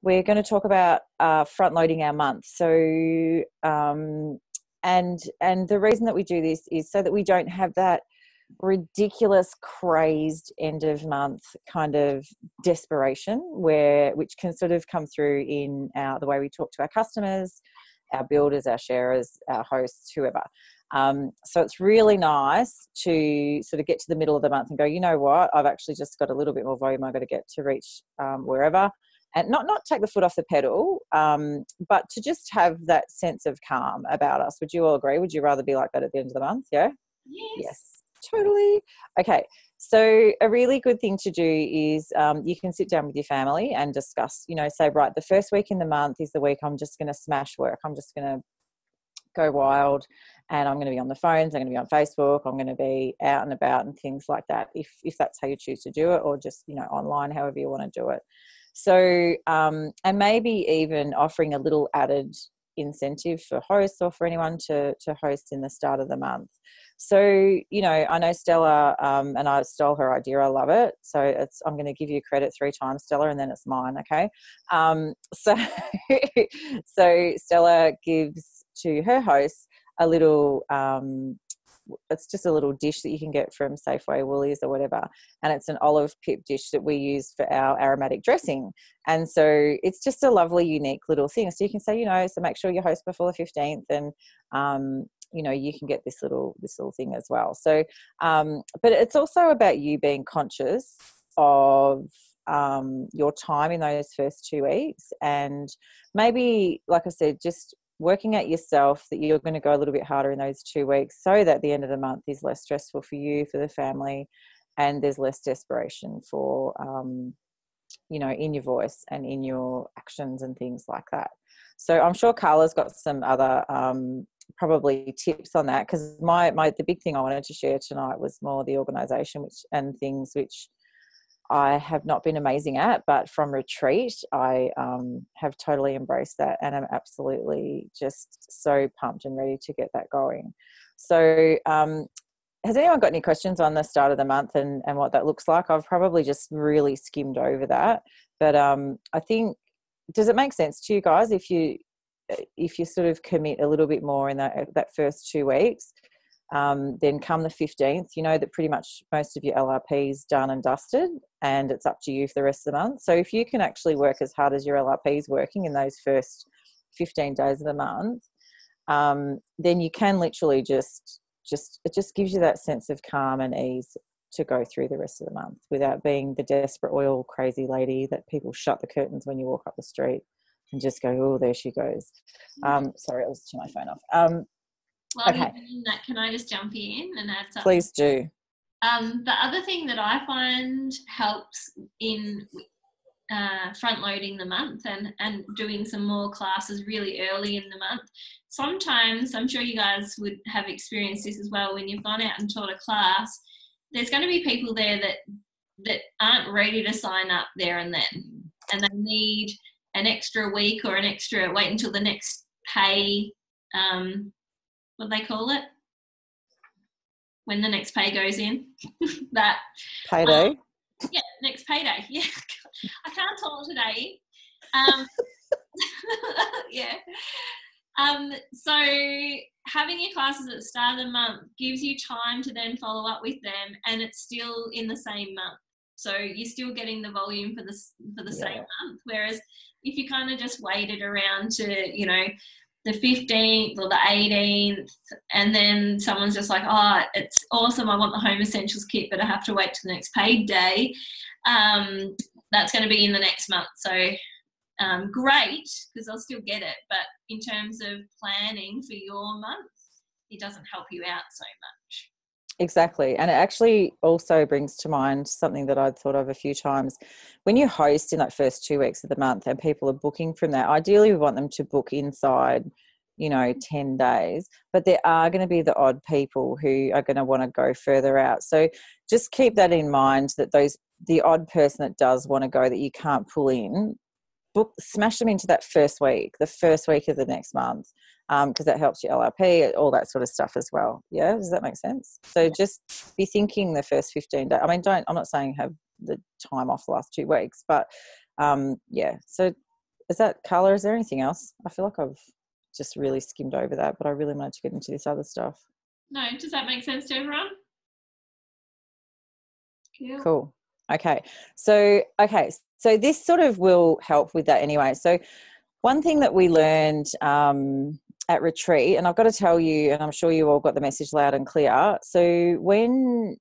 we're going to talk about front loading our month. So, and the reason that we do this is so that we don't have that ridiculous, crazed end of month kind of desperation, which can sort of come through in the way we talk to our customers, our builders, our sharers, our hosts, whoever. So it's really nice to sort of get to the middle of the month and go, you know what, I've actually just got a little bit more volume I've got to get to reach wherever, and not take the foot off the pedal, but to just have that sense of calm about us. Would you all agree? Would you rather be like that at the end of the month? Yeah? Yes, totally. Okay. So a really good thing to do is you can sit down with your family and discuss, say, right, the first week in the month is the week I'm just going to smash work. I'm just going to go wild, and I'm going to be on the phones, I'm going to be on Facebook, I'm going to be out and about and things like that, if that's how you choose to do it, or just online, however you want to do it. So and maybe even offering a little added incentive for hosts or for anyone to host in the start of the month. So I know Stella, and I stole her idea, I love it, so I'm going to give you credit 3 times, Stella, and then it's mine. Okay. So Stella gives to her hosts a little it's just a little dish that you can get from Safeway, Woolies or whatever, and it's an olive pip dish that we use for our aromatic dressing. And so it's just a lovely, unique little thing. So you can say, so make sure you host before the 15th, and you can get this little thing as well. So but it's also about you being conscious of your time in those first 2 weeks, and maybe, like I said, just working at yourself that you're going to go a little bit harder in those 2 weeks, so that the end of the month is less stressful for you, for the family, and there's less desperation for in your voice and in your actions and things like that. So I'm sure Carla's got some other probably tips on that, because the big thing I wanted to share tonight was more the organisation and things which I have not been amazing at, but from retreat, I have totally embraced that, and I'm absolutely just so pumped and ready to get that going. So has anyone got any questions on the start of the month and what that looks like? I've probably just really skimmed over that, but I think, does it make sense to you guys if you sort of commit a little bit more in that first 2 weeks? Then come the 15th, that pretty much most of your LRP is done and dusted, and it's up to you for the rest of the month. So if you can actually work as hard as your LRP is working in those first 15 days of the month, then you can literally it just gives you that sense of calm and ease to go through the rest of the month without being the desperate oil crazy lady that people shut the curtains when you walk up the street and just go, oh, there she goes. Sorry, I was turning my phone off. Well, okay. That, can I just jump in and add something? Please do. The other thing that I find helps in front loading the month and doing some more classes really early in the month. Sometimes, I'm sure you guys would have experienced this as well, when you've gone out and taught a class, there's going to be people there that aren't ready to sign up there and then, and they need an extra week or wait until the next pay, what do they call it? When the next pay goes in. That payday. Yeah, next payday. Yeah. I can't talk today. Yeah. So having your classes at the start of the month gives you time to then follow up with them, and it's still in the same month. So you're still getting the volume for the same month. Whereas if you kind of just waited around to, the 15th or the 18th, and then someone's just like, oh, it's awesome, I want the home essentials kit, but I have to wait till the next paid day, that's going to be in the next month. So great, because I'll still get it, but in terms of planning for your month, it doesn't help you out so much. Exactly. And it actually also brings to mind something that I'd thought of a few times. When you host in that first 2 weeks of the month and people are booking from that, ideally we want them to book inside, 10 days, but there are going to be the odd people who are going to want to go further out. So just keep that in mind, that the odd person that does want to go that you can't pull in, smash them into that the first week of the next month. Because that helps your LRP, all that sort of stuff as well. Yeah, does that make sense? So just be thinking the first 15 days. I mean, I'm not saying have the time off the last 2 weeks, but so is that colour? Is there anything else? I feel like I've just really skimmed over that, but I really wanted to get into this other stuff. No, does that make sense to everyone? Cool. Okay. So this sort of will help with that anyway. So one thing that we learned at retreat, and I've got to tell you, and I'm sure you all got the message loud and clear. So when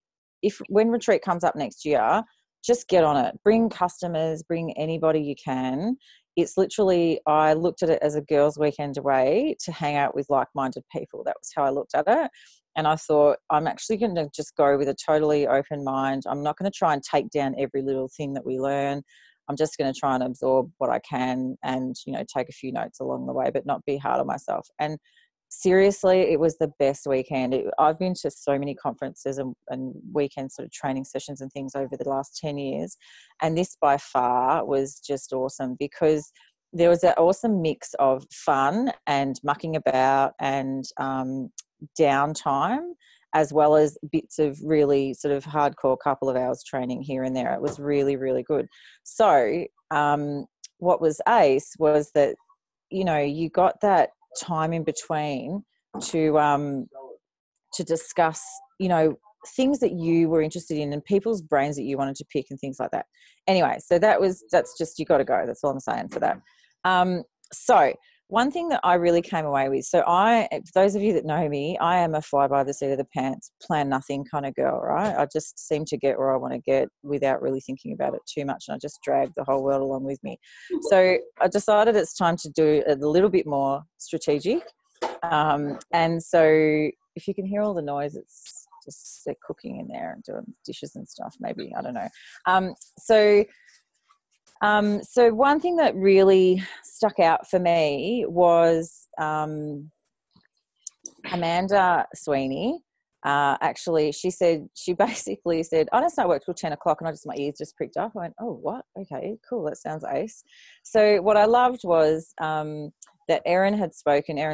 retreat comes up next year, just get on it. Bring customers, bring anybody you can. It's literally, I looked at it as a girls' weekend away to hang out with like-minded people. That was how I looked at it. And I thought, I'm actually going to just go with a totally open mind. I'm not going to try and take down every little thing that we learn. I'm just going to try and absorb what I can and, take a few notes along the way, but not be hard on myself. And seriously, it was the best weekend. I've been to so many conferences and weekend sort of training sessions and things over the last 10 years. And this by far was just awesome because there was an awesome mix of fun and mucking about and downtime, as well as bits of really sort of hardcore couple of hours training here and there. It was really, really good. So what was ace was that, you got that time in between to discuss, things that you were interested in and people's brains that you wanted to pick and things like that. Anyway, so that's just, you got to go. That's all I'm saying for that. So one thing that I really came away with, so for those of you that know me, I am a fly by the seat of the pants, plan nothing kind of girl, right? I just seem to get where I want to get without really thinking about it too much, and I just drag the whole world along with me. So I decided it's time to do a little bit more strategic. And so if you can hear all the noise, it's just they're cooking in there and doing dishes and stuff, maybe, I don't know. So one thing that really stuck out for me was Amanda Sweeney. Actually, she basically said, I don't start work till 10 o'clock, and my ears just pricked up. I went, oh, what? Okay, cool. That sounds ace. So what I loved was that Erin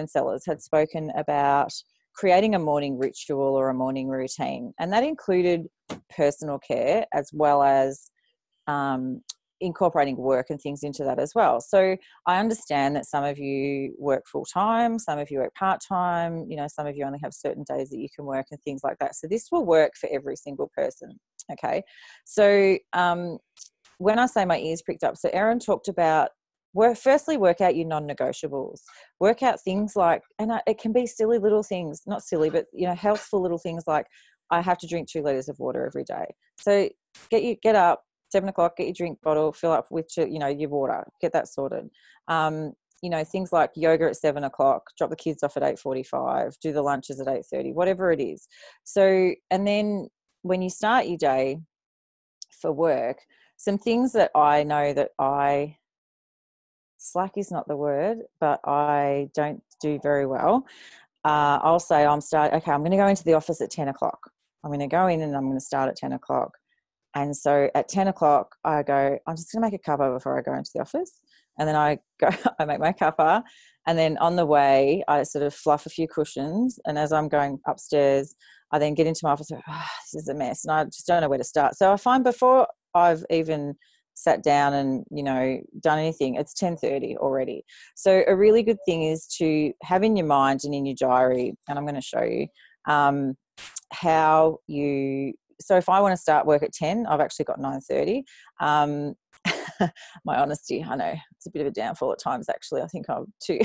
Sellers had spoken about creating a morning ritual or a morning routine. And that included personal care as well as incorporating work and things into that as well. So I understand that some of you work full-time, some of you work part-time, some of you only have certain days that you can work and things like that. So this will work for every single person. Okay. So when I say my ears pricked up, so Erin talked about firstly, work out your non-negotiables. Work out things like, and it can be silly little things, not silly, but healthful little things like I have to drink 2 liters of water every day. So get up, 7 o'clock, get your drink bottle, fill up with your water, get that sorted. Things like yoga at 7 o'clock, drop the kids off at 8:45, do the lunches at 8:30, whatever it is. So, and then when you start your day for work, some things that I know that slack is not the word, but I don't do very well. I'll say I'm going to go into the office at 10 o'clock. I'm going to go in and I'm going to start at 10 o'clock. And so at 10 o'clock, I go, I'm just going to make a cuppa before I go into the office. And then I make my cuppa. And then on the way, I sort of fluff a few cushions. And as I'm going upstairs, I then get into my office, this is a mess. And I just don't know where to start. So I find before I've even sat down and, done anything, it's 10:30 already. So a really good thing is to have in your mind and in your diary, and I'm going to show you how you... So if I want to start work at 10, I've actually got 9:30. My honesty, I know it's a bit of a downfall at times, actually. I think I'm too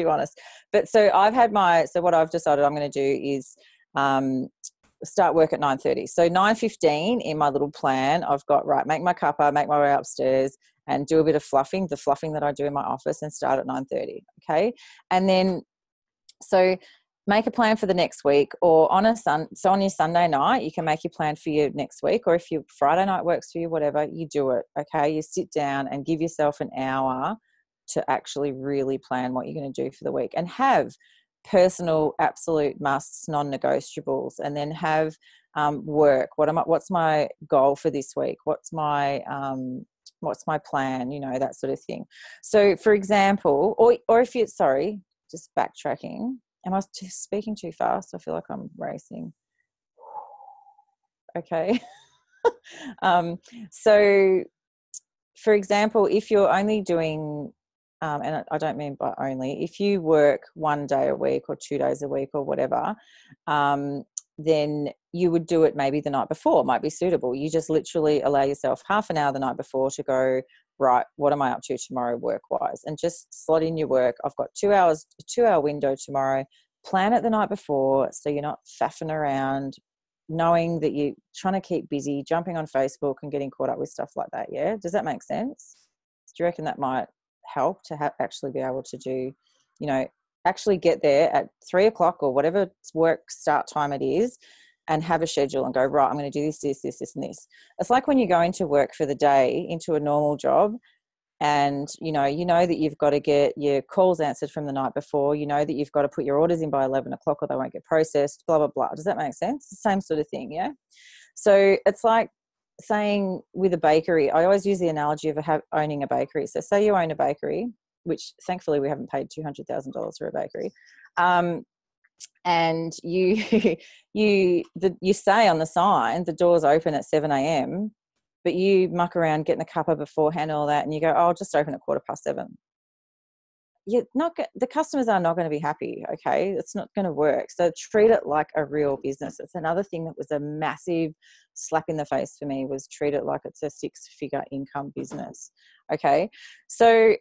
honest. But so what I've decided I'm going to do is start work at 9:30. So 9:15 in my little plan, I've got, right, make my cuppa, make my way upstairs and do a bit of fluffing, the fluffing that I do in my office, and start at 9:30. Okay. And then, so make a plan for the next week, or on your Sunday night, you can make your plan for your next week, or if your Friday night works for you, whatever, you do it. Okay. You sit down and give yourself an hour to actually really plan what you're going to do for the week, and have personal absolute musts, non-negotiables, and then have work. What's my goal for this week? What's my plan? That sort of thing. So for example, or if you, sorry, just backtracking. Am I speaking too fast? I feel like I'm racing. Okay. So for example, if you're only doing, and I don't mean by only, if you work 1 day a week or 2 days a week or whatever, then you would do it maybe the night before. It might be suitable. You just literally allow yourself half an hour the night before to go, right, what am I up to tomorrow work-wise? And just slot in your work. I've got 2 hours, a 2 hour window tomorrow. Plan it the night before so you're not faffing around, knowing that you're trying to keep busy, jumping on Facebook and getting caught up with stuff like that. Yeah. Does that make sense? Do you reckon that might help to actually be able to do, actually get there at 3 o'clock or whatever work start time it is, and have a schedule and go, right, I'm going to do this, this, this, this, and this. It's like when you go into work for the day, into a normal job, and you know that you've got to get your calls answered from the night before, that you've got to put your orders in by 11 o'clock or they won't get processed, blah blah blah. Does that make sense? The same sort of thing. Yeah. So it's like saying with a bakery, I always use the analogy of owning a bakery. So say you own a bakery, which thankfully we haven't paid $200,000 for a bakery, and you you say on the sign the doors open at 7 a.m, but you muck around getting a cuppa beforehand and all that, and you go, oh, I'll just open at 7:15. The customers are not going to be happy. Okay, it's not going to work. So treat it like a real business. It's another thing that was a massive slap in the face for me, was treat it like it's a 6-figure income business. Okay, so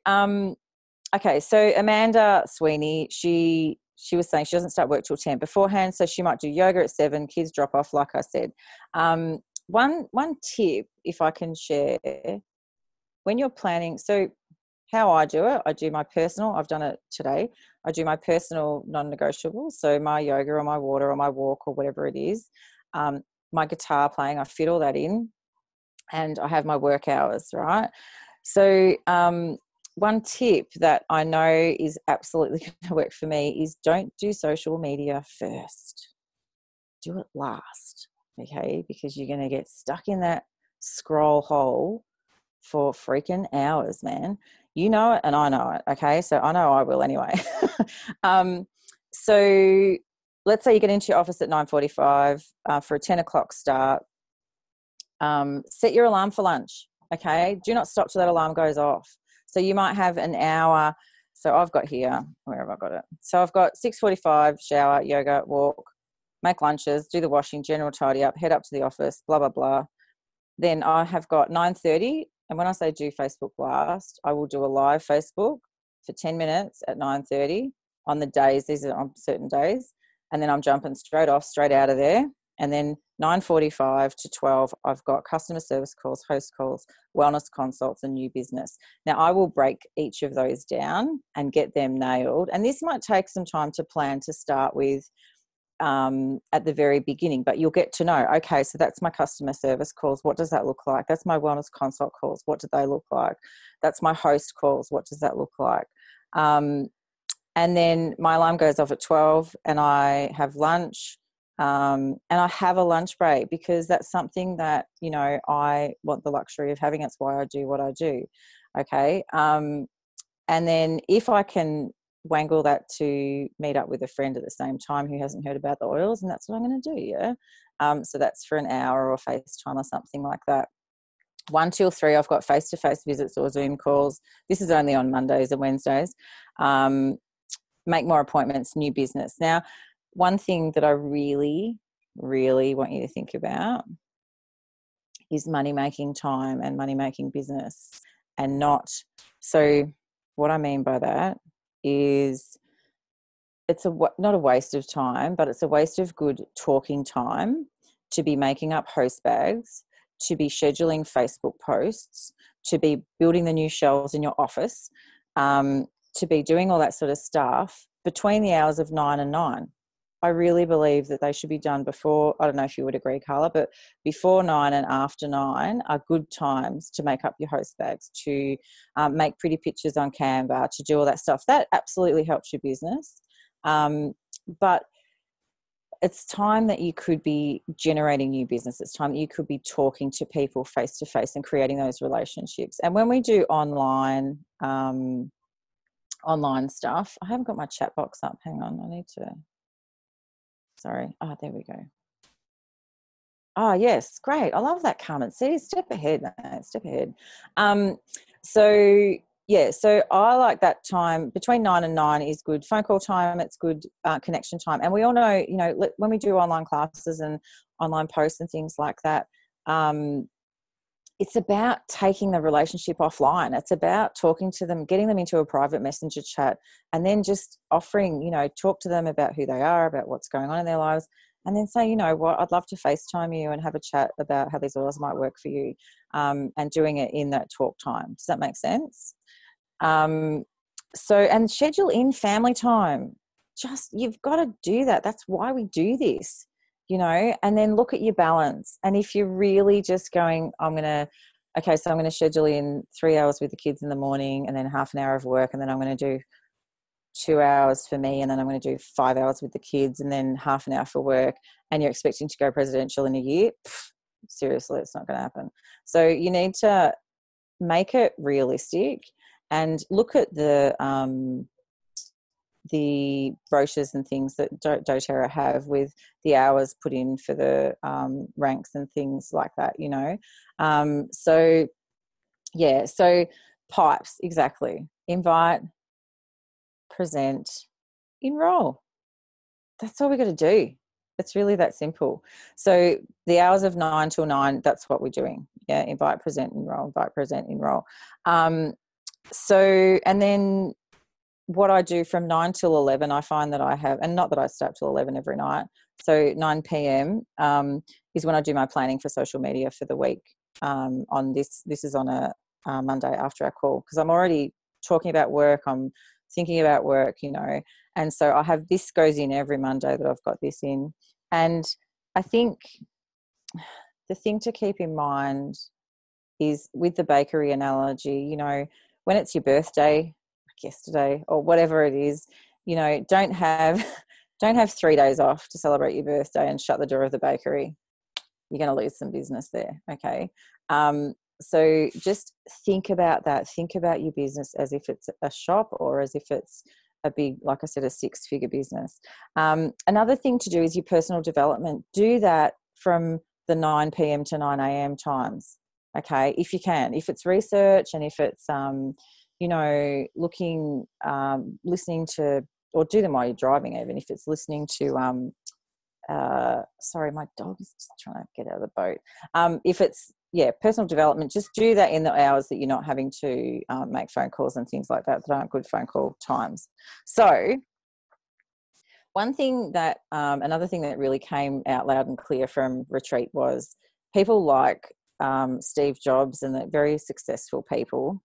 so Amanda Sweeney, she was saying she doesn't start work till 10 beforehand, so she might do yoga at 7, kids drop off, like I said. One tip, if I can share, when you're planning, so how I do it, I do my personal, I've done it today, I do my personal non-negotiables, so my yoga or my water or my walk or whatever it is, my guitar playing, I fit all that in, and I have my work hours, right? So one tip that I know is absolutely going to work for me is don't do social media first. Do it last, okay? Because you're going to get stuck in that scroll hole for freaking hours, man. You know it and I know it, okay? So I know I will anyway. So let's say you get into your office at 9:45 for a 10 o'clock start. Set your alarm for lunch, okay? Do not stop till that alarm goes off. So you might have an hour. So I've got here, where have I got it? So I've got 6:45, shower, yoga, walk, make lunches, do the washing, general tidy up, head up to the office, blah, blah, blah. Then I have got 9:30. And when I say do Facebook blast, I will do a live Facebook for 10 minutes at 9:30 on the days. These are on certain days. And then I'm jumping straight out of there. And then 9:45 to 12, I've got customer service calls, host calls, wellness consults, and new business. Now, I will break each of those down and get them nailed. And this might take some time to plan to start with at the very beginning, but you'll get to know, okay, so that's my customer service calls. What does that look like? That's my wellness consult calls. What do they look like? That's my host calls. What does that look like? And then my alarm goes off at 12 and I have lunch. And I have a lunch break because that's something that, I want the luxury of having. It's why I do what I do. Okay. And then if I can wangle that to meet up with a friend at the same time who hasn't heard about the oils, and that's what I'm going to do. Yeah. So that's for an hour or FaceTime or something like that. 1 till 3, I've got face-to-face visits or Zoom calls. This is only on Mondays and Wednesdays. Make more appointments, new business. Now, one thing that I really, really want you to think about is money-making time and money-making business, and not. So what I mean by that is it's not a waste of time, but it's a waste of good talking time to be making up host bags, to be scheduling Facebook posts, to be building the new shelves in your office, to be doing all that sort of stuff between the hours of 9 and 9. I really believe that they should be done before. I don't know if you would agree, Carla, but before 9 and after 9 are good times to make up your host bags, to make pretty pictures on Canva, to do all that stuff. That absolutely helps your business. But it's time that you could be generating new business. It's time that you could be talking to people face to face and creating those relationships. And when we do online stuff, I haven't got my chat box up. Hang on, I need to. Sorry. Oh, there we go. Oh, yes. Great. I love that, Carmen. See, step ahead, man. Step ahead. Um, so, yeah, so I like that time between 9 and 9 is good phone call time. It's good connection time. And we all know, you know, when we do online classes and online posts and things like that, um, it's about taking the relationship offline. It's about talking to them, getting them into a private messenger chat, and then just offering, you know, talk to them about who they are, about what's going on in their lives, and then say, you know what, I'd love to FaceTime you and have a chat about how these oils might work for you, and doing it in that talk time. Does that make sense? Um, and schedule in family time. Just, you've got to do that. That's why we do this, you know, and then look at your balance. And if you're really just going, I'm going to schedule in 3 hours with the kids in the morning and then half an hour of work. And then I'm going to do 2 hours for me. And then I'm going to do 5 hours with the kids and then half an hour for work. And you're expecting to go presidential in a year. Seriously, it's not going to happen. So you need to make it realistic and look at the brochures and things that doTERRA have with the hours put in for the ranks and things like that, you know. So pipes, exactly. Invite, present, enroll. That's all we got to do. It's really that simple. So the hours of 9 till 9, that's what we're doing. Yeah, invite, present, enroll, invite, present, enroll. And then what I do from 9 till 11, I find that I have, and not that I stay up till 11 every night. So 9 p.m. Is when I do my planning for social media for the week. On this is on a Monday after our call, because I'm already talking about work. I'm thinking about work, you know, and so I have this goes in every Monday that I've got this in. And I think the thing to keep in mind is with the bakery analogy, you know, when it's your birthday, like yesterday or whatever it is, you know, don't have 3 days off to celebrate your birthday and shut the door of the bakery. You're going to lose some business there. Okay. So just think about that. Think about your business as if it's a shop or as if it's a big, like I said, a 6-figure business. Another thing to do is your personal development. Do that from the 9 p.m. to 9 a.m. times. Okay. If you can, if it's research and if it's, you know, listening to, or do them while you're driving, even if it's listening to, sorry, my dog is just trying to get out of the boat. If it's, personal development, just do that in the hours that you're not having to make phone calls and things like that aren't good phone call times. So another thing that really came out loud and clear from retreat was people like Steve Jobs and the very successful people,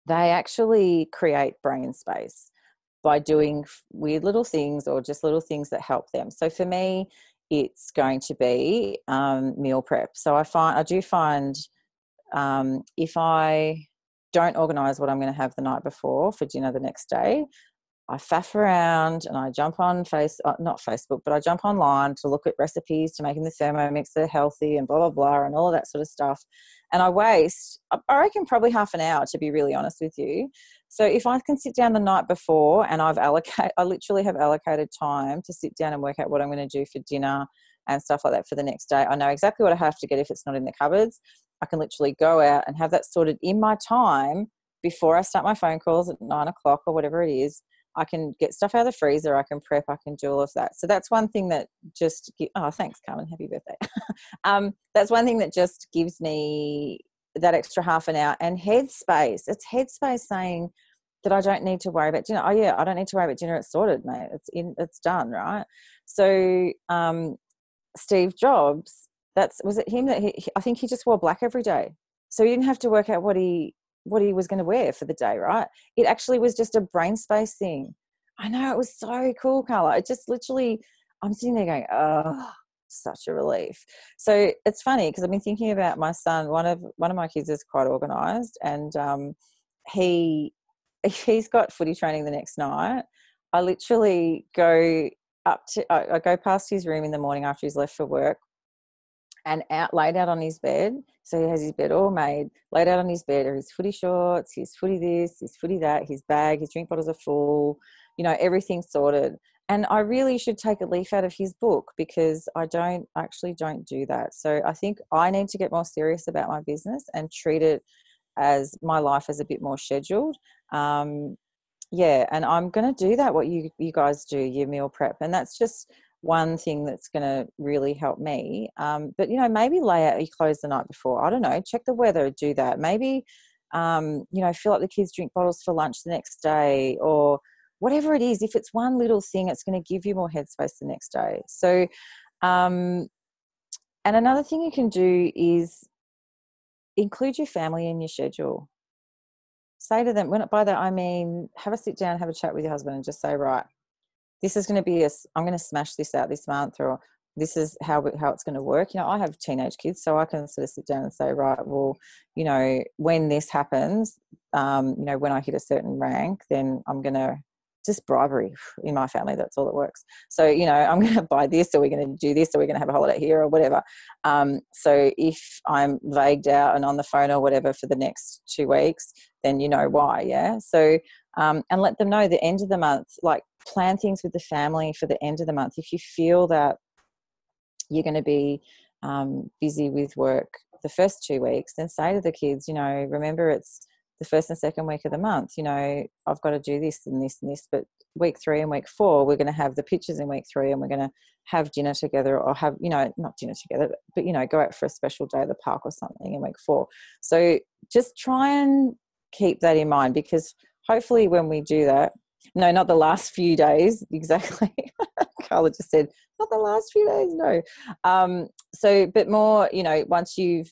they actually create brain space by doing weird little things or just little things that help them. So for me, it's going to be meal prep. So I do find if I don't organise what I'm going to have the night before for dinner the next day, I faff around and I jump on not Facebook, but I jump online to look at recipes to making the Thermomix that are healthy and blah, blah, blah, and all of that sort of stuff. And I waste, I reckon, probably half an hour, to be really honest with you. So if I can sit down the night before and I literally have allocated time to sit down and work out what I'm going to do for dinner and stuff like that for the next day. I know exactly what I have to get if it's not in the cupboards. I can literally go out and have that sorted in my time before I start my phone calls at 9 o'clock or whatever it is. I can get stuff out of the freezer. I can prep. I can do all of that. So that's one thing that just thanks, Carmen. Happy birthday. That's one thing that just gives me that extra half an hour and headspace. It's headspace saying that I don't need to worry about dinner. Oh yeah, I don't need to worry about dinner. It's sorted, mate. It's done, right? So Steve Jobs, was it him that I think he just wore black every day. So he didn't have to work out what he was going to wear for the day, right? It actually was just a brain space thing. I know, it was so cool, Carla. It just literally, I'm sitting there going, oh, such a relief. So it's funny because I've been thinking about my son. One of my kids is quite organised, and if he's got footy training the next night, I literally go I go past his room in the morning after he's left for work, and laid out on his bed. So he has his bed all made, laid out on his bed are his footy shorts, his footy this, his footy that, his bag, his drink bottles are full, you know, everything's sorted. And I really should take a leaf out of his book, because I don't do that. So I think I need to get more serious about my business and treat it as my life as a bit more scheduled. Yeah, and I'm going to do that, what you guys do, your meal prep. And that's just one thing that's going to really help me. But, you know, maybe lay out your clothes the night before. I don't know, check the weather, do that. Maybe, you know, fill up the kids' drink bottles for lunch the next day, or whatever it is. If it's one little thing, it's going to give you more headspace the next day. So, and another thing you can do is include your family in your schedule. Say to them, by that I mean, have a sit down, have a chat with your husband, and just say, right, this is going to be I'm going to smash this out this month, or this is how it's going to work. You know, I have teenage kids, so I can sort of sit down and say, right, well, you know, when this happens, you know, when I hit a certain rank, then I'm going to just bribery in my family. That's all that works. So, you know, I'm going to buy this, or we're going to do this, or we're going to have a holiday here, or whatever. So if I'm vagued out and on the phone or whatever for the next 2 weeks, then you know why. Yeah. So, and let them know the end of the month, like plan things with the family for the end of the month. If you feel that you're going to be busy with work the first 2 weeks, then say to the kids, you know, remember it's the first and second week of the month, you know, I've got to do this and this and this, but week 3 and week 4, we're going to have the pictures in week 3, and we're going to have dinner together, or have, you know, not dinner together, but, you know, go out for a special day at the park or something in week 4. So just try and keep that in mind, because hopefully when we do that, no, not the last few days, exactly. Carla just said, not the last few days, no. So, but more, you know, once you've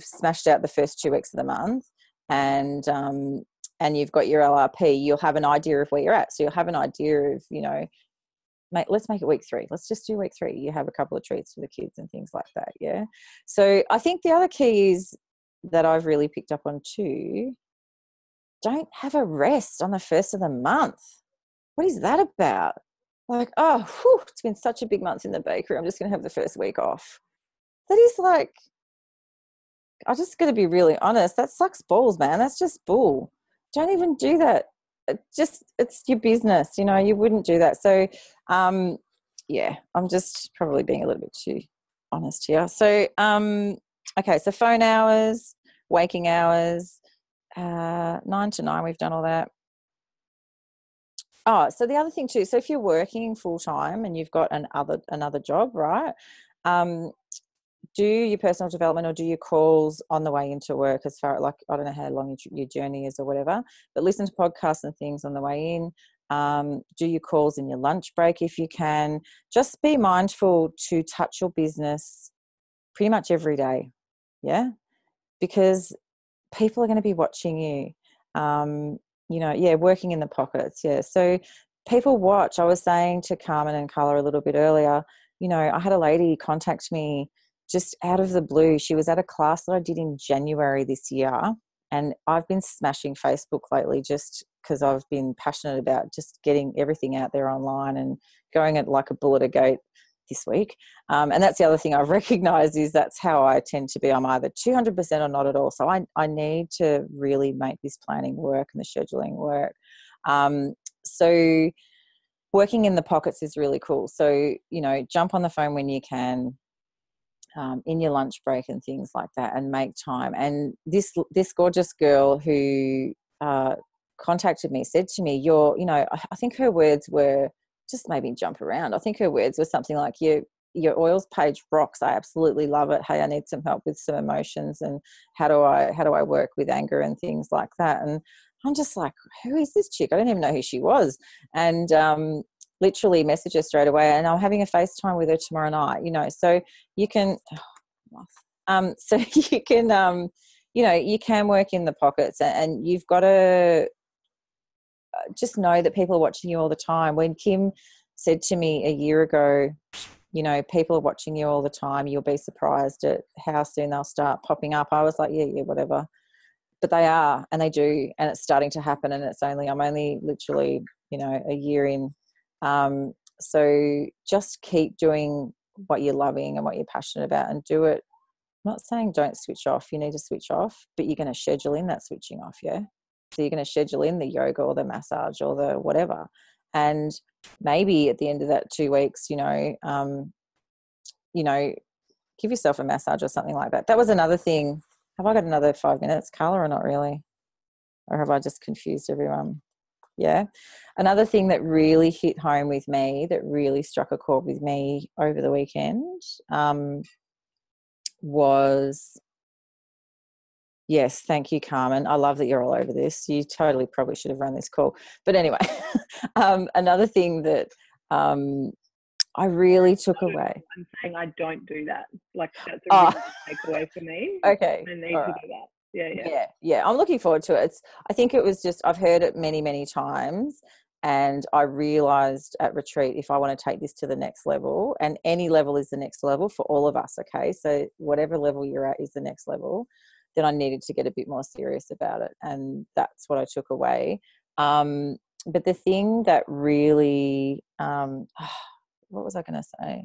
smashed out the first 2 weeks of the month, and you've got your LRP, you'll have an idea of where you're at. So you'll have an idea of, you know, let's make it week 3. Let's just do week 3. You have a couple of treats for the kids and things like that. Yeah. So I think the other key is that I've really picked up on too, don't have a rest on the first of the month. What is that about? Like, oh, whew, it's been such a big month in the bakery, I'm just going to have the first week off. That is like, I'm just going to be really honest, that sucks balls, man. That's just bull. Don't even do that. It's your business, you know, you wouldn't do that. So, yeah, I'm just probably being a little bit too honest here. So, okay, so phone hours, waking hours, 9 to 9, we've done all that. Oh, so the other thing too, so if you're working full-time and you've got another job, right, do your personal development or do your calls on the way into work, as far, like, I don't know how long your journey is or whatever, but listen to podcasts and things on the way in. Do your calls in your lunch break if you can. Just be mindful to touch your business pretty much every day, yeah, because people are going to be watching you. You know, yeah, working in the pockets, yeah. So people watch. I was saying to Carmen and Carla a little bit earlier, you know, I had a lady contact me just out of the blue. She was at a class that I did in January this year, and I've been smashing Facebook lately just because I've been passionate about just getting everything out there online and going at like a bull at a gate this week. And that's the other thing I've recognized, is that's how I tend to be. I'm either 200% or not at all. So I need to really make this planning work and the scheduling work. So working in the pockets is really cool. So, you know, jump on the phone when you can, in your lunch break and things like that, and make time. And this gorgeous girl who contacted me said to me, you know, I think her words were, just made me jump around. I think her words were something like, your oils page rocks. I absolutely love it. Hey, I need some help with some emotions, and how do I work with anger and things like that. And I'm just like, who is this chick? I don't even know who she was. And literally message her straight away, and I'm having a FaceTime with her tomorrow night, you know. So you can so you can you know, you can work in the pockets, and you've got to just know that people are watching you all the time. When Kim said to me a year ago, you know, people are watching you all the time, you'll be surprised at how soon they'll start popping up, I was like, yeah, whatever. But they are, and they do, and it's starting to happen. And I'm only literally, you know, a year in. So just keep doing what you're loving and what you're passionate about, and do it. I'm not saying don't switch off. You need to switch off, but you're going to schedule in that switching off, yeah? So you're going to schedule in the yoga or the massage or the whatever. And maybe at the end of that 2 weeks, give yourself a massage or something like that. That was another thing. Have I got another 5 minutes, Carla, or not really? Or have I just confused everyone? Yeah. Another thing that really hit home with me, that really struck a chord with me over the weekend, was, yes, thank you, Carmen. I love that you're all over this. You totally probably should have run this call. But anyway, another thing that I really took away. I'm saying I don't do that. Like, that's a really big takeaway for me. Okay. I need to do that. Yeah. I'm looking forward to it. I think it was just, I've heard it many, many times, and I realised at retreat, if I want to take this to the next level, and any level is the next level for all of us, okay? So whatever level you're at is the next level, then I needed to get a bit more serious about it, and that's what I took away. But the thing that really, what was I going to say?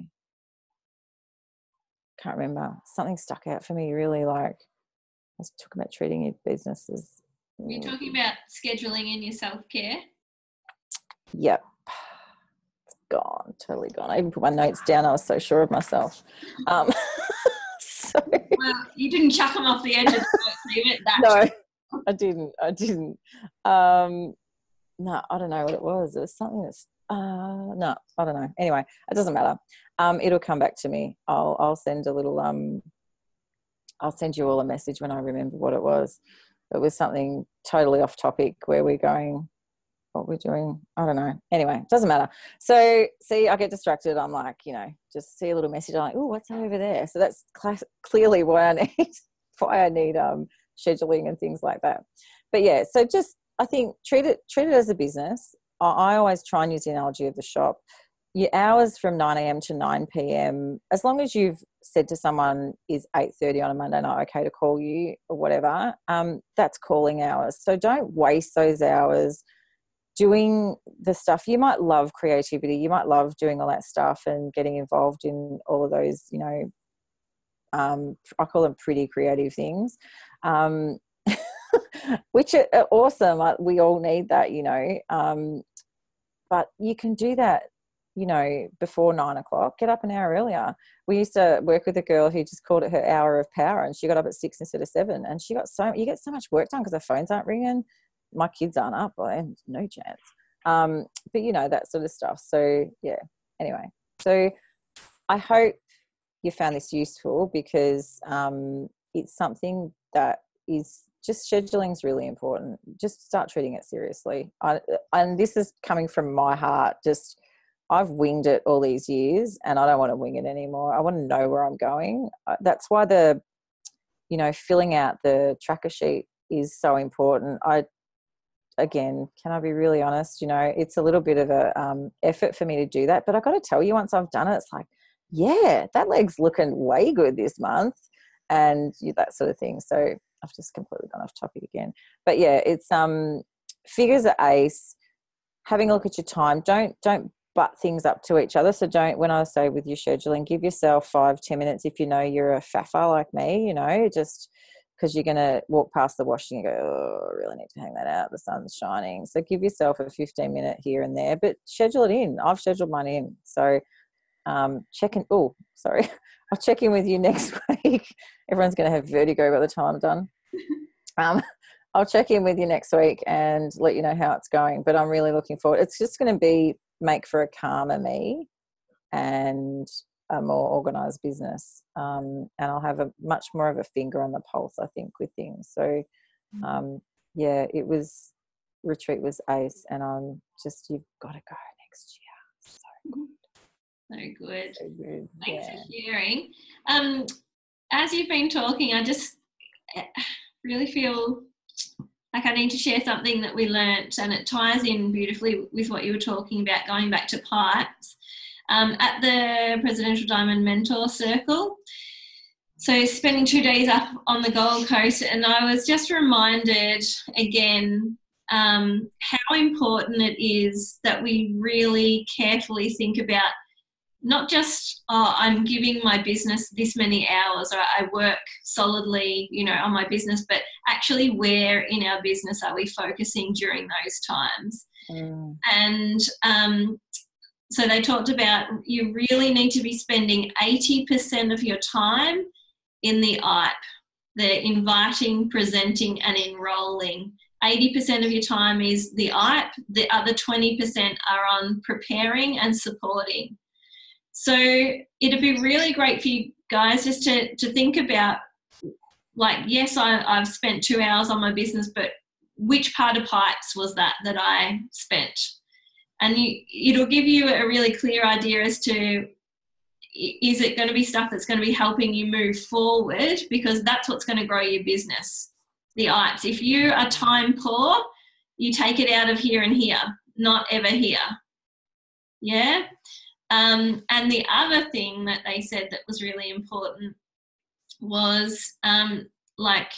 Can't remember. Something stuck out for me really, like, I was talking about treating your business as... You're talking about scheduling in your self-care? Yep. It's gone, totally gone. I even put my notes down. I was so sure of myself. Well, you didn't chuck them off the edge of the notes, so you went that. No, I didn't. No, I don't know what it was. It was something that's... no, I don't know. Anyway, it doesn't matter. It'll come back to me. I'll send a little... I'll send you all a message when I remember what it was. It was something totally off topic where we're going, what we're doing. I don't know. Anyway, it doesn't matter. So, see, I get distracted. I'm like, just see a little message. I'm like, oh, what's over there? So that's clearly why I need scheduling and things like that. But yeah, so just, I think, treat it as a business. I always try and use the analogy of the shop. Your hours from 9 a.m. to 9 p.m., as long as you've said to someone, is 8:30 on a Monday night okay to call you or whatever, that's calling hours. So don't waste those hours doing the stuff. You might love creativity. You might love doing all that stuff and getting involved in all of those, I call them pretty creative things, which are awesome. We all need that, but you can do that, before 9 o'clock. Get up an hour earlier. We used to work with a girl who just called it her hour of power, and she got up at 6 instead of 7, and you get so much work done because the phones aren't ringing. My kids aren't up, and no chance. But that sort of stuff. So yeah, anyway, so I hope you found this useful, because it's something that is just, scheduling is really important. Just start treating it seriously. And this is coming from my heart. Just, I've winged it all these years, and I don't want to wing it anymore. I want to know where I'm going. That's why filling out the tracker sheet is so important. Again, can I be really honest? It's a little bit of a effort for me to do that, but I got to tell you, once I've done it, it's like, yeah, that leg's looking way good this month, and that sort of thing. So I've just completely gone off topic again. But yeah, it's figures are ace. Having a look at your time. Don't butt things up to each other. So don't, when I say with your scheduling, give yourself 5-10 minutes if you're a faffer like me, just because you're going to walk past the washing and go, oh, I really need to hang that out. The sun's shining. So give yourself a 15-minute here and there, but schedule it in. I've scheduled mine in. So I'll check in with you next week. Everyone's going to have vertigo by the time I'm done. I'll check in with you next week and let you know how it's going, but I'm really looking forward. It's just going to make for a calmer me and a more organised business, and I'll have a much more of a finger on the pulse, I think, with things. So retreat was ace, and you've got to go next year. So good. So good. Thanks for sharing. As you've been talking, I just really feel like I need to share something that we learnt, and it ties in beautifully with what you were talking about, going back to pipes, at the Presidential Diamond Mentor Circle. So spending 2 days up on the Gold Coast, and I was just reminded again how important it is that we really carefully think about not just, oh, I'm giving my business this many hours, or I work solidly, on my business, but actually where in our business are we focusing during those times? And so they talked about you really need to be spending 80% of your time in the IPE, the inviting, presenting and enrolling. 80% of your time is the IPE, the other 20% are on preparing and supporting. So it'd be really great for you guys just to think about, like, yes, I've spent 2 hours on my business, but which part of pipes was that I spent? And it'll give you a really clear idea as to, is it going to be stuff that's going to be helping you move forward? Because that's what's going to grow your business, the IPEs. If you are time poor, you take it out of here and here, not ever here. Yeah? And the other thing that they said that was really important was like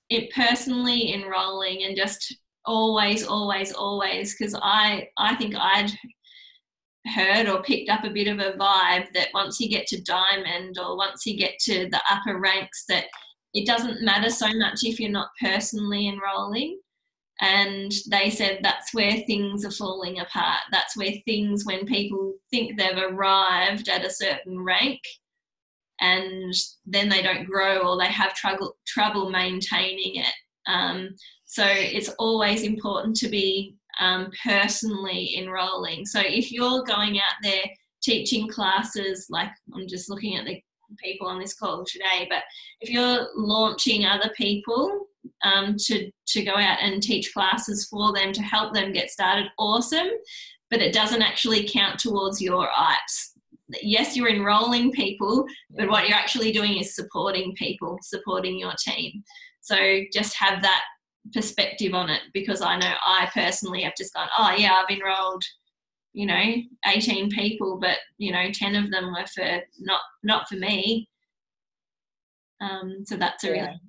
it personally enrolling, and just always, because I think I'd heard or picked up a bit of a vibe that once you get to diamond, or once you get to the upper ranks, that it doesn't matter so much if you're not personally enrolling. And they said that's where things are falling apart. That's where things, when people think they've arrived at a certain rank and then they don't grow, or they have trouble maintaining it. So it's always important to be personally enrolling. So if you're going out there teaching classes, like I'm just looking at the people on this call today, but if you're launching other people to go out and teach classes for them to help them get started, awesome, but it doesn't actually count towards your IPEs. Yes, you're enrolling people, but what you're actually doing is supporting people, supporting your team. So just have that perspective on it, because I know I personally have just gone, oh yeah, I've enrolled 18 people, but 10 of them were for not for me. So that's a really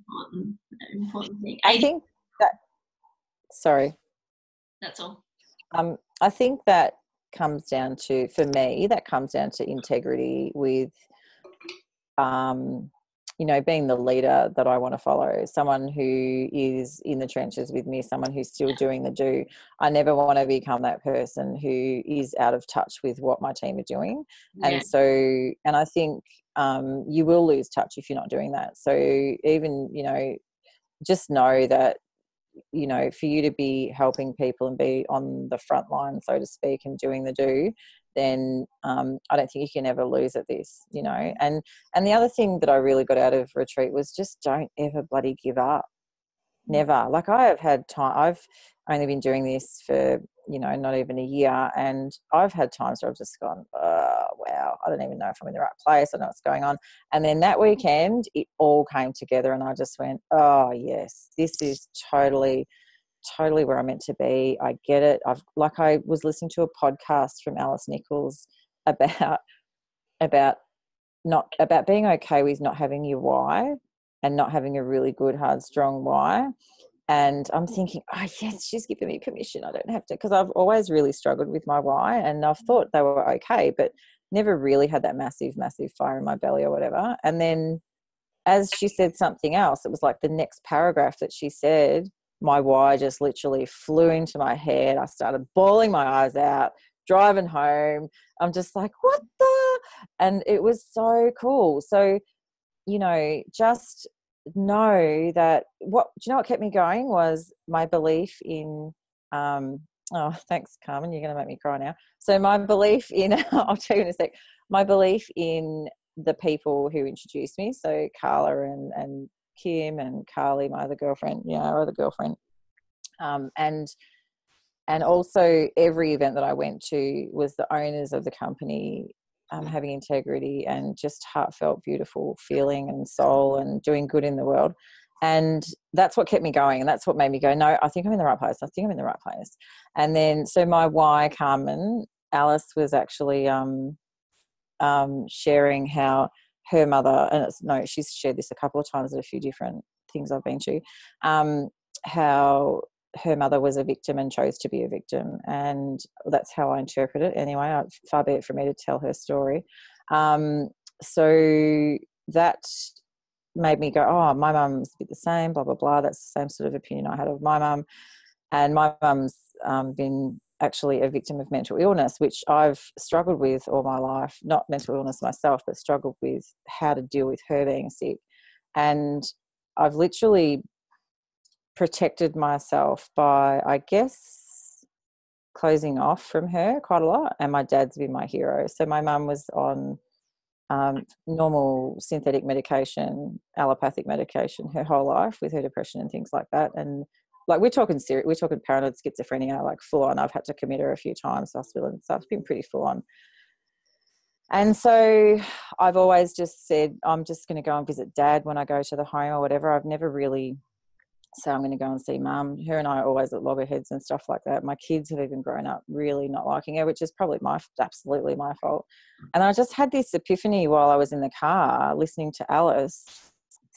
important thing. I think that, sorry, that's all. I think that comes down to, for me, integrity with being the leader that I want to follow, someone who is in the trenches with me, someone who's still doing the do. I never want to become that person who is out of touch with what my team are doing. Yeah. And I think you will lose touch if you're not doing that. So even, just know that, for you to be helping people and be on the front line, so to speak, and doing the do, then I don't think you can ever lose at this, And the other thing that I really got out of retreat was just don't ever bloody give up. Never. Like, I have had time, I've only been doing this for, not even a year, and I've had times where I've just gone, oh, wow, I don't even know if I'm in the right place, I don't know what's going on. And then that weekend, it all came together, and I just went, oh, yes, this is totally where I'm meant to be. I get it. I was listening to a podcast from Alice Nichols about being okay with not having your why, and not having a really good, hard, strong why. And I'm thinking, oh yes, she's given me permission. I don't have to, because I've always really struggled with my why, and I've thought they were okay, but never really had that massive fire in my belly or whatever. And then as she said something else, it was like the next paragraph that she said, my why just literally flew into my head. I started bawling my eyes out, driving home. I'm just like, what the? And it was so cool. So, just know that do you know what kept me going was my belief in, oh, thanks, Carmen. You're going to make me cry now. So my belief in, I'll tell you in a sec, my belief in the people who introduced me. So Carla and Kim and Carly, my other girlfriend, our other girlfriend. And also every event that I went to was the owners of the company having integrity and just heartfelt, beautiful feeling and soul and doing good in the world. And that's what kept me going. And that's what made me go, no, I think I'm in the right place. And then, so my why, Carmen, Alice was actually sharing how her mother, and she's shared this a couple of times at a few different things I've been to, how her mother was a victim and chose to be a victim, and that's how I interpret it anyway. Far be it from me to tell her story. So that made me go, oh, my mum's a bit the same, blah, blah, blah. That's the same sort of opinion I had of my mum. And my mum's been actually a victim of mental illness, which I've struggled with all my life, not mental illness myself, but struggled with how to deal with her being sick. And I've literally protected myself by, I guess, closing off from her quite a lot. And my dad's been my hero. So my mum was on normal synthetic medication, allopathic medication her whole life with her depression and things like that. And like we're talking paranoid schizophrenia, like full on. I've had to commit her a few times to hospital and stuff. It's been pretty full on. And so I've always just said, I'm just going to go and visit Dad when I go to the home or whatever. I've never really said I'm going to go and see Mum. Her and I are always at loggerheads and stuff like that. My kids have even grown up really not liking her, which is probably absolutely my fault. And I just had this epiphany while I was in the car listening to Alice,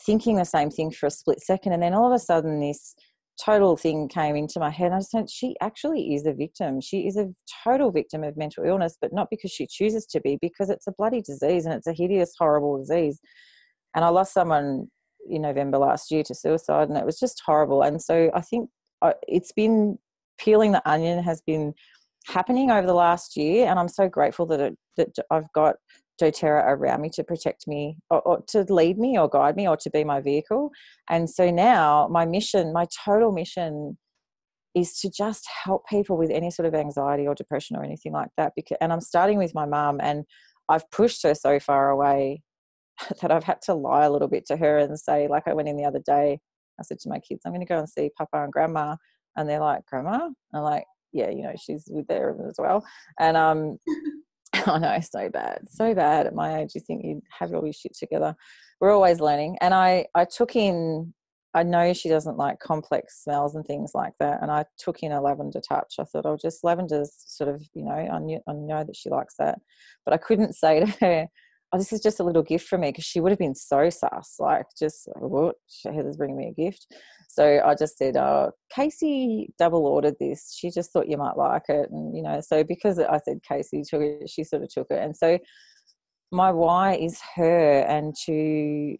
thinking the same thing for a split second. And then all of a sudden this total thing came into my head. I just went, she actually is a victim. She is a total victim of mental illness, but not because she chooses to be, because it's a bloody disease and it's a hideous, horrible disease. And I lost someone in November last year to suicide, and it was just horrible. And so I think it's been, peeling the onion has been happening over the last year, and I'm so grateful that I've got doTERRA around me to protect me or to lead me or guide me or to be my vehicle. And so now my total mission is to just help people with any sort of anxiety or depression or anything like that. And I'm starting with my mum, and I've pushed her so far away that I've had to lie a little bit to her and say, like I went in the other day, I said to my kids, I'm going to go and see Papa and Grandma. And they're like, Grandma? I'm like, yeah, she's with them as well. And I know, so bad. At my age, you think you'd have all your shit together. We're always learning. And I took in, I know she doesn't like complex smells and things like that, and I took in a lavender touch. I thought, lavender's sort of, I know that she likes that. But I couldn't say to her, oh, this is just a little gift for me, because she would have been so sus, like, just, what? Heather's bringing me a gift. So I just said, oh, Casey double ordered this. She just thought you might like it. And, so because I said Casey took it, she sort of took it. And so my why is her, and to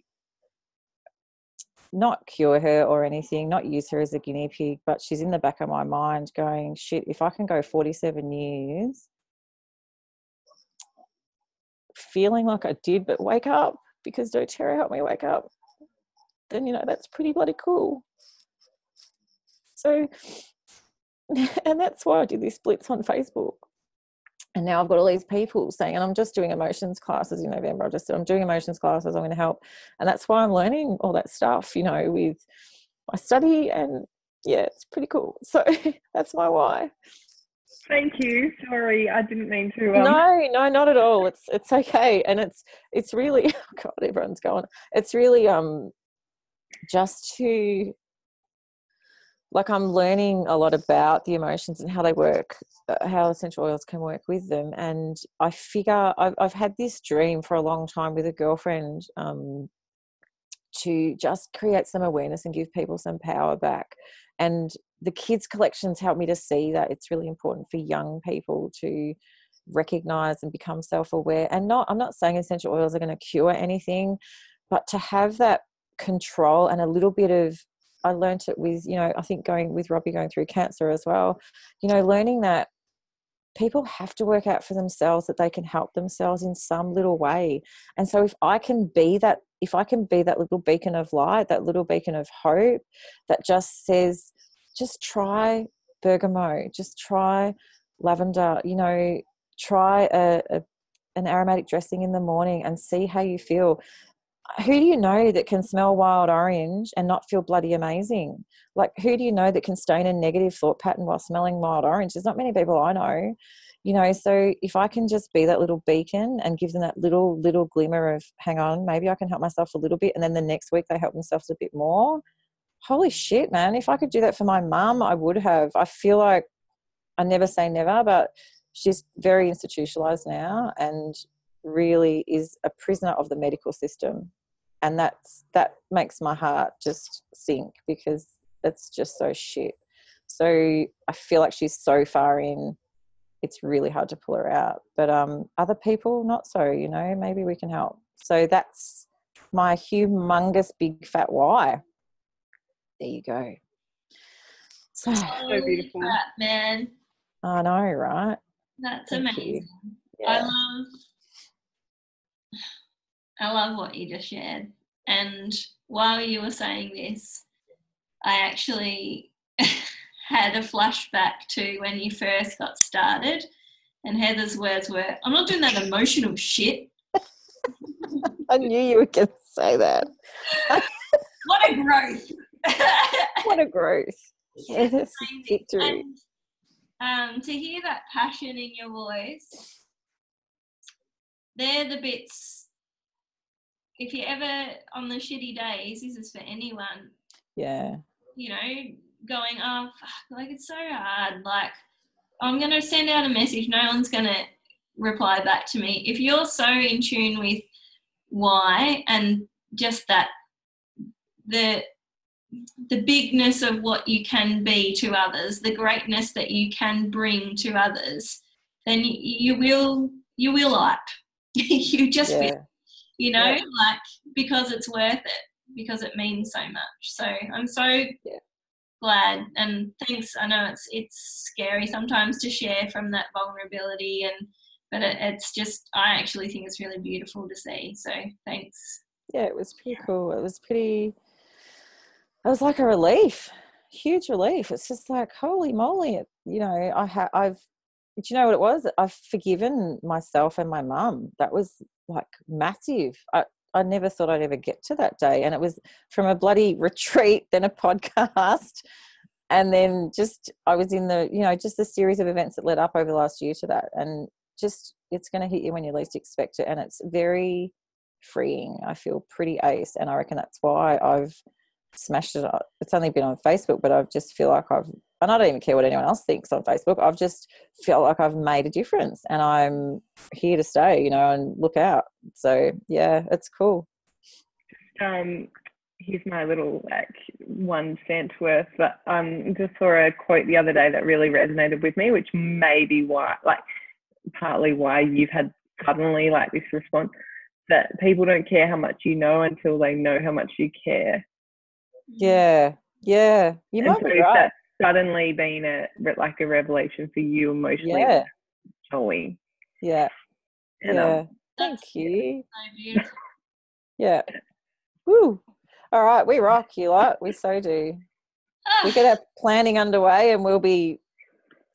not cure her or anything, not use her as a guinea pig, but she's in the back of my mind going, shit, if I can go 47 years feeling like I did, but wake up, because doTERRA helped me wake up, then, that's pretty bloody cool. So, and that's why I did this blitz on Facebook. And now I've got all these people saying, and I'm just doing emotions classes in November. I'm doing emotions classes. I'm going to help. And that's why I'm learning all that stuff, with my study. And yeah, it's pretty cool. So that's my why. Thank you. Sorry, I didn't mean to. No, not at all. It's okay. And it's really, oh God, everyone's going. It's really just to, like, I'm learning a lot about the emotions and how they work, how essential oils can work with them. And I figure I've had this dream for a long time with a girlfriend to just create some awareness and give people some power back. And the kids collections help me to see that it's really important for young people to recognize and become self-aware. And I'm not saying essential oils are going to cure anything, but to have that control and a little bit of, I learned it with, I think Robbie going through cancer as well, learning that people have to work out for themselves that they can help themselves in some little way. And so if I can be that little beacon of light, that little beacon of hope that just says, just try bergamot, just try lavender, try an aromatic dressing in the morning and see how you feel. Who do you know that can smell wild orange and not feel bloody amazing? Like, who do you know that can stay in a negative thought pattern while smelling wild orange? There's not many people I know, so if I can just be that little beacon and give them that little glimmer of, hang on, maybe I can help myself a little bit, and then the next week they help themselves a bit more. Holy shit, man. If I could do that for my mum, I would have. I feel like, I never say never, but she's very institutionalized now and really is a prisoner of the medical system. And that makes my heart just sink, because it's just so shit. So I feel like she's so far in, it's really hard to pull her out. But other people, not so, you know, maybe we can help. So that's my humongous big fat why. There you go. So beautiful. Crap, man. I know, right? That's Thank amazing. you. Yeah. I love what you just shared. And while you were saying this, I actually had a flashback to when you first got started, and Heather's words were, "I'm not doing that emotional shit." I knew you were going to say that. What a growth. What a growth. Yes, victory. And to hear that passion in your voice, they're the bits, if you're ever on the shitty days, this is for anyone. Yeah. You know, going, oh, fuck, like it's so hard. Like, I'm going to send out a message. No one's going to reply back to me. If you're so in tune with why and just that, the bigness of what you can be to others, the greatness that you can bring to others, then you will up. You just will, you know, like, because it's worth it, because it means so much. So I'm so glad, and thanks. I know it's scary sometimes to share from that vulnerability, but it's just, I actually think it's really beautiful to see. So thanks. Yeah, it was pretty cool. It was like a relief, huge relief. It's just like, holy moly, you know, I've, do you know what it was? I've forgiven myself and my mum. That was like massive. I never thought I'd ever get to that day. And it was from a bloody retreat, then a podcast. And then just, I was in the, you know, just a series of events that led up over the last year to that. And just, it's going to hit you when you least expect it. And it's very freeing. I feel pretty ace. And I reckon that's why I've smashed it up. It's only been on Facebook, but I just feel like and I don't even care what anyone else thinks on Facebook. I've just felt like I've made a difference, and I'm here to stay, you know, and look out. So yeah, it's cool. Here's my little like 1 cent worth, but just saw a quote the other day that really resonated with me, which may be why, like, partly why you've had suddenly like this response, that people don't care how much you know until they know how much you care. Yeah, you might be right. That's suddenly been a revelation for you emotionally. Yeah. Showing. Yeah. And, yeah. Thank you. So beautiful. Yeah. Woo. All right, we rock, you lot. We so do. We get our planning underway, and we'll be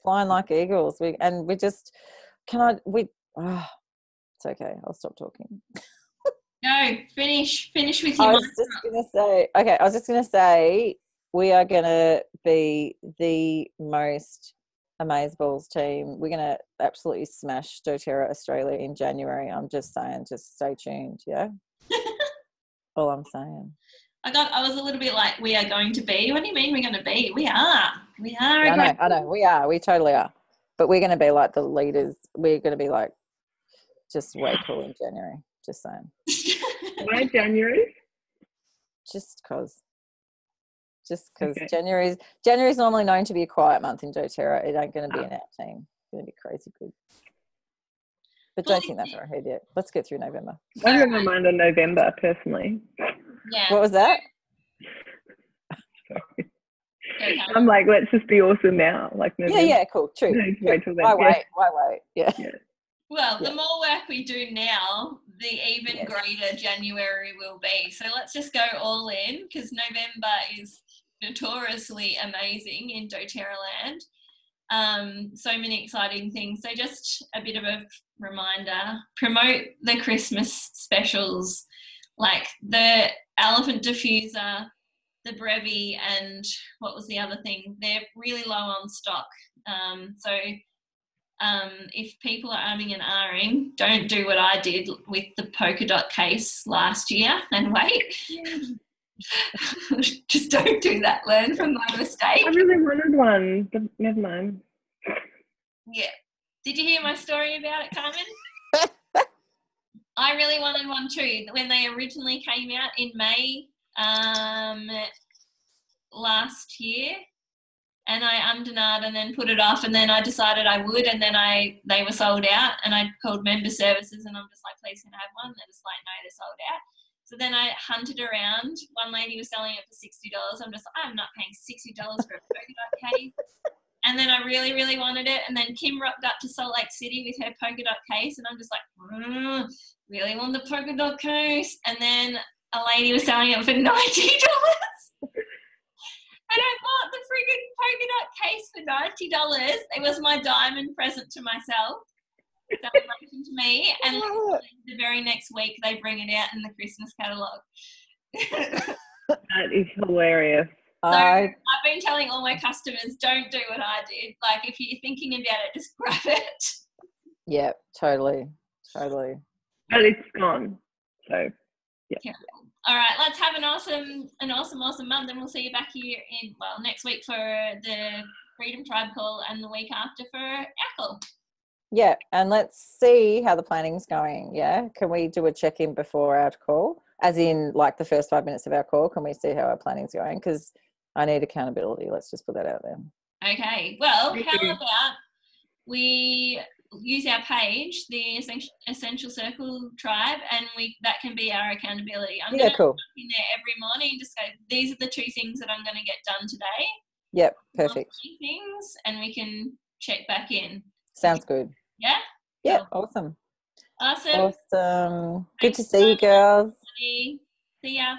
flying like eagles. It's okay. I'll stop talking. No, finish with your I was just going to say, we are going to be the most amazeballs team. We're going to absolutely smash doTERRA Australia in January. I'm just saying, just stay tuned, yeah? All I'm saying. I was a little bit like, we are going to be. What do you mean we're going to be? We are. I know. We are. We totally are. But we're going to be like the leaders. We're going to be like just way cool in January. Just saying. Why January? Just because Okay. January's normally known to be a quiet month in doTERRA. It ain't going to be in our team. It's going to be crazy good. But don't think that far ahead yet. Let's get through November. I have my mind on November personally. Yeah. What was that? I'm like, let's just be awesome now. Like November. Yeah, cool, true. Wait till then. Why wait? Yeah. Well, the more work we do now, the even greater January will be. So let's just go all in, because November is notoriously amazing in doTERRA land. So many exciting things. So just a bit of a reminder, promote the Christmas specials, like the elephant diffuser, the Brevi, and what was the other thing? They're really low on stock. So if people are umming and ahhing, don't do what I did with the polka dot case last year and wait. Just don't do that. Learn from my mistake. I really wanted one, but never mind. Yeah. Did you hear my story about it, Carmen? I really wanted one too. When they originally came out in May last year, and I ummed and then put it off, and then I decided I would, and then they were sold out, and I called member services and I'm just like, please can I have one? They're just like, no, they're sold out. So then I hunted around. One lady was selling it for $60. I'm just like, I'm not paying $60 for a polka dot case. And then I really, really wanted it. And then Kim rocked up to Salt Lake City with her polka dot case. And I'm just like, really want the polka dot case. And then a lady was selling it for $90. And I bought the friggin' polka dot case for $90. It was my diamond present to myself. Celebration to me. And the very next week, they bring it out in the Christmas catalogue. That is hilarious. So I've been telling all my customers, don't do what I did. Like, if you're thinking about it, just grab it. Yeah, totally. But it's gone. So, yeah. All right, let's have an awesome month, and we'll see you back here next week for the Freedom Tribe call, and the week after for our call. Yeah, and let's see how the planning's going. Yeah, can we do a check-in before our call? As in, like, the first 5 minutes of our call, can we see how our planning's going? Because I need accountability. Let's just put that out there. Okay. Well, how about we use our page, the Essential Circle Tribe, and that can be our accountability. I'm going to cool. jump in there every morning and just go, these are the 2 things that I'm going to get done today. Yep, perfect. Things, and we can check back in. Sounds good. Yeah? Yeah, awesome. Awesome. Good to see you, girls. See ya.